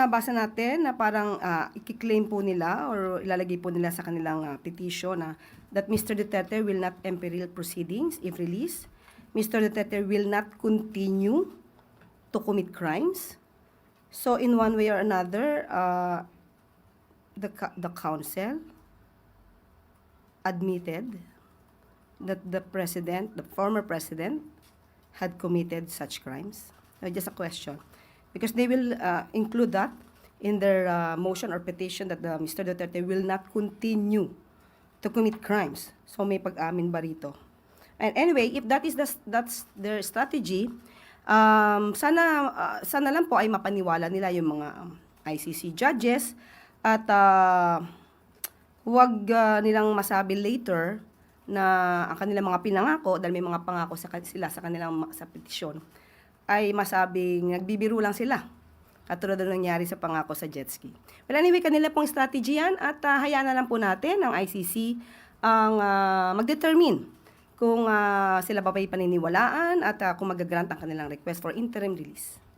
Nabasa natin na parang i-claim po nila or ilalagay po nila sa kanilang petition na that Mr. Duterte will not imperil proceedings if released. Mr. Duterte will not continue to commit crimes. So in one way or another, the council admitted that the president, the former president, had committed such crimes. Just a question. Because they will include that in their motion or petition that Mr. Duterte will not continue to commit crimes. So may pag-amin ba rito? And anyway, if that's their strategy, sana lang po ay mapaniwala nila yung mga ICC judges at huwag nilang masabi later na ang kanilang mga pinangako, dahil may mga pangako sila sa kanilang sa petisyon, ay masabing nagbibiro lang sila. Katulad na nangyari sa pangako sa jet ski. But anyway, kanila pong strategy yan at hayaan na lang po natin ang ICC ang mag-determine kung sila ba ba'y paniniwalaan at kung mag-grant ang kanilang request for interim release.